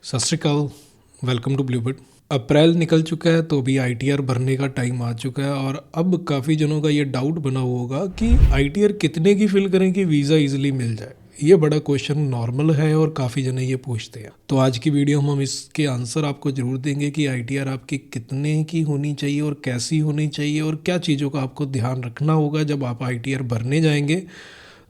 सत श्री अकाल। Welcome to Bluebird. अप्रैल निकल चुका है तो अभी आईटीआर भरने का टाइम आ चुका है और अब काफ़ी जनों का ये डाउट बना हुआ होगा कि आईटीआर कितने की फिल करें कि वीज़ा इजीली मिल जाए। ये बड़ा क्वेश्चन नॉर्मल है और काफ़ी जने ये पूछते हैं। तो आज की वीडियो हम इसके आंसर आपको ज़रूर देंगे कि आईटीआर आपकी कितने की होनी चाहिए और कैसी होनी चाहिए और क्या चीज़ों का आपको ध्यान रखना होगा जब आप आईटीआर भरने जाएंगे।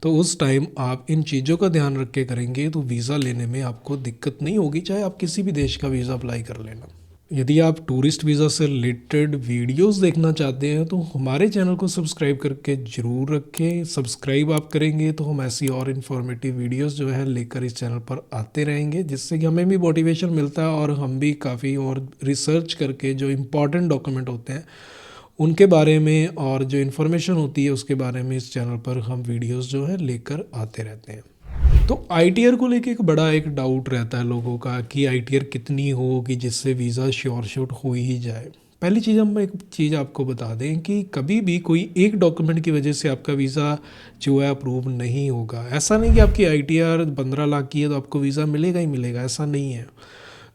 तो उस टाइम आप इन चीज़ों का ध्यान रख के करेंगे तो वीज़ा लेने में आपको दिक्कत नहीं होगी, चाहे आप किसी भी देश का वीज़ा अप्लाई कर लेना। यदि आप टूरिस्ट वीज़ा से रिलेटेड वीडियोस देखना चाहते हैं तो हमारे चैनल को सब्सक्राइब करके ज़रूर रखें। सब्सक्राइब आप करेंगे तो हम ऐसी और इन्फॉर्मेटिव वीडियोस जो है लेकर इस चैनल पर आते रहेंगे, जिससे कि हमें भी मोटिवेशन मिलता है और हम भी काफ़ी और रिसर्च करके जो इम्पॉर्टेंट डॉक्यूमेंट होते हैं उनके बारे में और जो इन्फॉर्मेशन होती है उसके बारे में इस चैनल पर हम वीडियोस जो है लेकर आते रहते हैं। तो आईटीआर को लेके एक डाउट रहता है लोगों का कि आईटीआर कितनी हो कि जिससे वीज़ा श्योर शॉट हो ही जाए। पहली चीज़ हम एक चीज़ आपको बता दें कि कभी भी कोई एक डॉक्यूमेंट की वजह से आपका वीज़ा जो है अप्रूव नहीं होगा। ऐसा नहीं कि आपकी आईटीआर 15 लाख की है तो आपको वीज़ा मिलेगा ही मिलेगा, ऐसा नहीं है।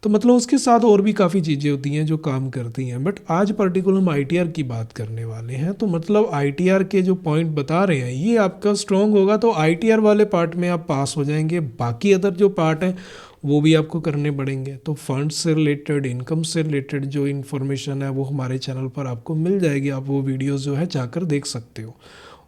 तो मतलब उसके साथ और भी काफ़ी चीज़ें होती हैं जो काम करती हैं, बट आज पर्टिकुलर हम आईटीआर की बात करने वाले हैं। तो मतलब आईटीआर के जो पॉइंट बता रहे हैं ये आपका स्ट्रॉन्ग होगा तो आईटीआर वाले पार्ट में आप पास हो जाएंगे। बाकी अदर जो पार्ट हैं वो भी आपको करने पड़ेंगे। तो फंड से रिलेटेड, इनकम से रिलेटेड जो इन्फॉर्मेशन है वो हमारे चैनल पर आपको मिल जाएगी। आप वो वीडियोज़ जो है जाकर देख सकते हो।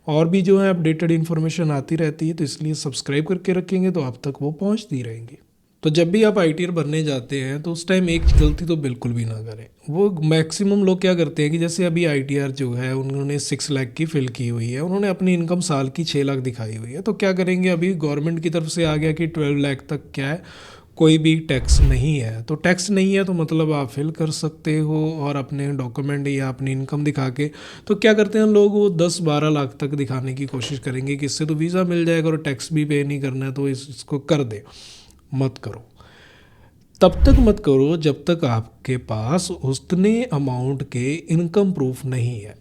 और भी जो है अपडेटेड इन्फॉर्मेशन आती रहती है, तो इसलिए सब्सक्राइब करके रखेंगे तो आप तक वो पहुँचती रहेंगी। तो जब भी आप आईटीआर भरने जाते हैं तो उस टाइम एक गलती तो बिल्कुल भी ना करें। वो मैक्सिमम लोग क्या करते हैं कि जैसे अभी आईटीआर जो है उन्होंने 6 लाख की फिल की हुई है, उन्होंने अपनी इनकम साल की 6 लाख दिखाई हुई है, तो क्या करेंगे, अभी गवर्नमेंट की तरफ से आ गया कि 12 लाख तक क्या है, कोई भी टैक्स नहीं है। तो टैक्स नहीं है तो मतलब आप फिल कर सकते हो और अपने डॉक्यूमेंट या अपनी इनकम दिखा के। तो क्या करते हैं लोग, वो 10-12 लाख तक दिखाने की कोशिश करेंगे कि इससे तो वीज़ा मिल जाएगा और टैक्स भी पे नहीं करना है, तो इसको कर दे। मत करो, तब तक मत करो जब तक आपके पास उतने अमाउंट के इनकम प्रूफ नहीं है।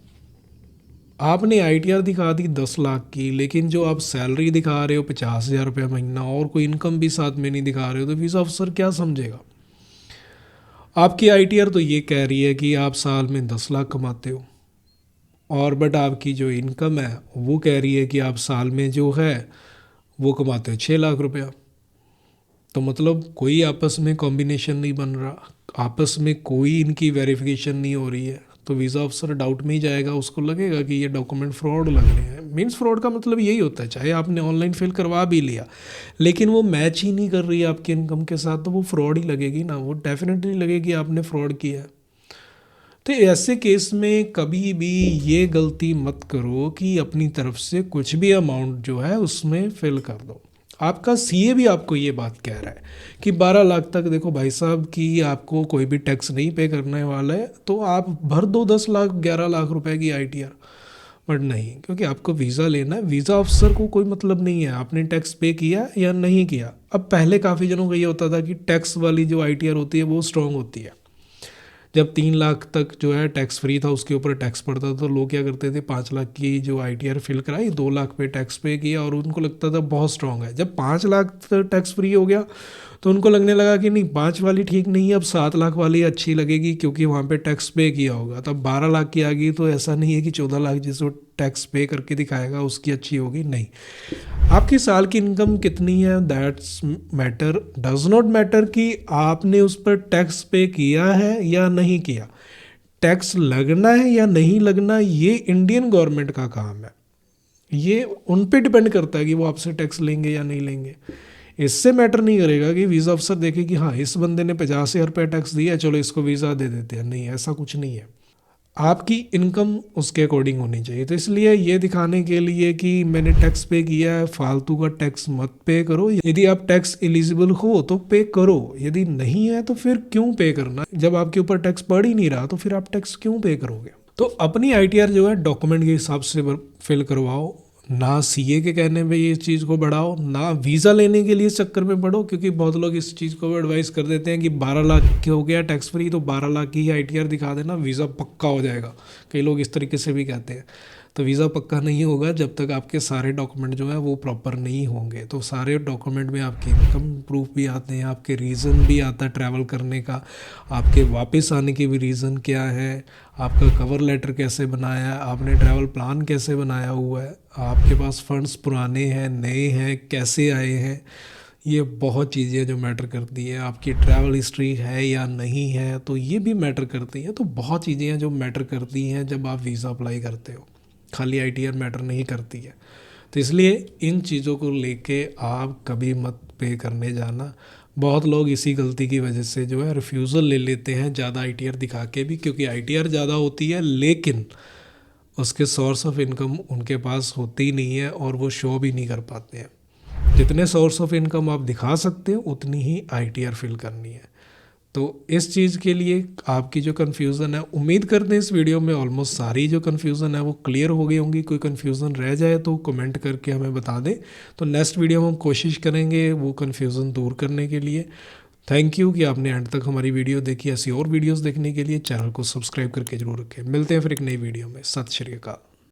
आपने आईटीआर दिखा दी 10 लाख की, लेकिन जो आप सैलरी दिखा रहे हो 50,000 रुपये महीना और कोई इनकम भी साथ में नहीं दिखा रहे हो, तो वीज़ा अफसर क्या समझेगा। आपकी आईटीआर तो ये कह रही है कि आप साल में 10 लाख कमाते हो, और बट आपकी जो इनकम है वो कह रही है कि आप साल में जो है वो कमाते हो 6 लाख रुपया। तो मतलब कोई आपस में कॉम्बिनेशन नहीं बन रहा, आपस में कोई इनकी वेरिफिकेशन नहीं हो रही है। तो वीज़ा अफसर डाउट में ही जाएगा, उसको लगेगा कि ये डॉक्यूमेंट फ्रॉड लग रहे हैं। मीन्स फ्रॉड का मतलब यही होता है, चाहे आपने ऑनलाइन फिल करवा भी लिया लेकिन वो मैच ही नहीं कर रही है आपकी इनकम के साथ, तो वो फ्रॉड ही लगेगी ना, वो डेफिनेटली लगेगी आपने फ्रॉड किया है। तो ऐसे केस में कभी भी ये गलती मत करो कि अपनी तरफ से कुछ भी अमाउंट जो है उसमें फिल कर दो। आपका सीए भी आपको ये बात कह रहा है कि 12 लाख तक देखो भाई साहब कि आपको कोई भी टैक्स नहीं पे करने वाला है, तो आप भर दो 10 लाख 11 लाख रुपए की आईटीआर। बट नहीं, क्योंकि आपको वीज़ा लेना है, वीज़ा अफसर को कोई मतलब नहीं है आपने टैक्स पे किया या नहीं किया। अब पहले काफ़ी जनों का ये होता था कि टैक्स वाली जो आईटीआर होती है वो स्ट्रॉन्ग होती है। जब 3 लाख तक जो है टैक्स फ्री था, उसके ऊपर टैक्स पड़ता था, तो लोग क्या करते थे, 5 लाख की जो आईटीआर फिल कराई, 2 लाख पे टैक्स पे किया और उनको लगता था बहुत स्ट्रांग है। जब 5 लाख तक टैक्स फ्री हो गया तो उनको लगने लगा कि नहीं, 5 वाली ठीक नहीं है, अब 7 लाख वाली अच्छी लगेगी क्योंकि वहाँ पे टैक्स पे किया होगा। तब 12 लाख की आ गई, तो ऐसा नहीं है कि 14 लाख जिसको टैक्स पे करके दिखाएगा उसकी अच्छी होगी, नहीं। आपकी साल की इनकम कितनी है that's matter, does not matter कि आपने उस पर टैक्स पे किया है या नहीं किया। टैक्स लगना है या नहीं लगना ये इंडियन गवर्नमेंट का काम है, ये उन पे डिपेंड करता है कि वो आपसे टैक्स लेंगे या नहीं लेंगे। इससे मैटर नहीं करेगा कि वीज़ा अफसर देखे कि हाँ इस बंदे ने 50,000 रुपये टैक्स दिया, चलो इसको वीज़ा दे देते हैं, नहीं, ऐसा कुछ नहीं है। आपकी इनकम उसके अकॉर्डिंग होनी चाहिए। तो इसलिए ये दिखाने के लिए कि मैंने टैक्स पे किया है, फालतू का टैक्स मत पे करो। यदि आप टैक्स एलिजिबल हो तो पे करो, यदि नहीं है तो फिर क्यों पे करना। जब आपके ऊपर टैक्स पड़ ही नहीं रहा तो फिर आप टैक्स क्यों पे करोगे। तो अपनी आईटीआर जो है डॉक्यूमेंट के हिसाब से फिल करवाओ, ना सीए के कहने पे ये चीज़ को बढ़ाओ, ना वीज़ा लेने के लिए चक्कर में पड़ो। क्योंकि बहुत लोग इस चीज़ को एडवाइस कर देते हैं कि 12 लाख के हो गया टैक्स फ्री तो 12 लाख की ही आईटीआर दिखा देना, वीज़ा पक्का हो जाएगा। कई लोग इस तरीके से भी कहते हैं। तो वीज़ा पक्का नहीं होगा जब तक आपके सारे डॉक्यूमेंट जो है वो प्रॉपर नहीं होंगे। तो सारे डॉक्यूमेंट में आपके इनकम प्रूफ भी आते हैं, आपके रीज़न भी आता है ट्रैवल करने का, आपके वापस आने के भी रीज़न क्या है, आपका कवर लेटर कैसे बनाया है, आपने ट्रैवल प्लान कैसे बनाया हुआ है, आपके पास फंड्स पुराने हैं नए हैं कैसे आए हैं। ये बहुत चीज़ें जो मैटर करती हैं, आपकी ट्रैवल हिस्ट्री है या नहीं है तो ये भी मैटर करती हैं। तो बहुत चीज़ें हैं जो मैटर करती हैं जब आप वीज़ा अप्लाई करते हो, खाली आईटीआर मैटर नहीं करती है। तो इसलिए इन चीज़ों को लेके आप कभी मत पे करने जाना। बहुत लोग इसी गलती की वजह से जो है रिफ्यूज़ल ले लेते हैं ज़्यादा आईटीआर दिखा के भी, क्योंकि आईटीआर ज़्यादा होती है लेकिन उसके सोर्स ऑफ इनकम उनके पास होती ही नहीं है और वो शो भी नहीं कर पाते हैं। जितने सोर्स ऑफ इनकम आप दिखा सकते हो उतनी ही आईटीआर फिल करनी है। तो इस चीज़ के लिए आपकी जो कन्फ्यूज़न है, उम्मीद करते हैं इस वीडियो में ऑलमोस्ट सारी जो कन्फ्यूज़न है वो क्लियर हो गई होंगी। कोई कन्फ्यूज़न रह जाए तो कमेंट करके हमें बता दें, तो नेक्स्ट वीडियो में हम कोशिश करेंगे वो कन्फ्यूज़न दूर करने के लिए। थैंक यू कि आपने एंड तक हमारी वीडियो देखी। ऐसी और वीडियोज़ देखने के लिए चैनल को सब्सक्राइब करके जरूर रखें। मिलते हैं फिर एक नई वीडियो में। सत श्री अकाल।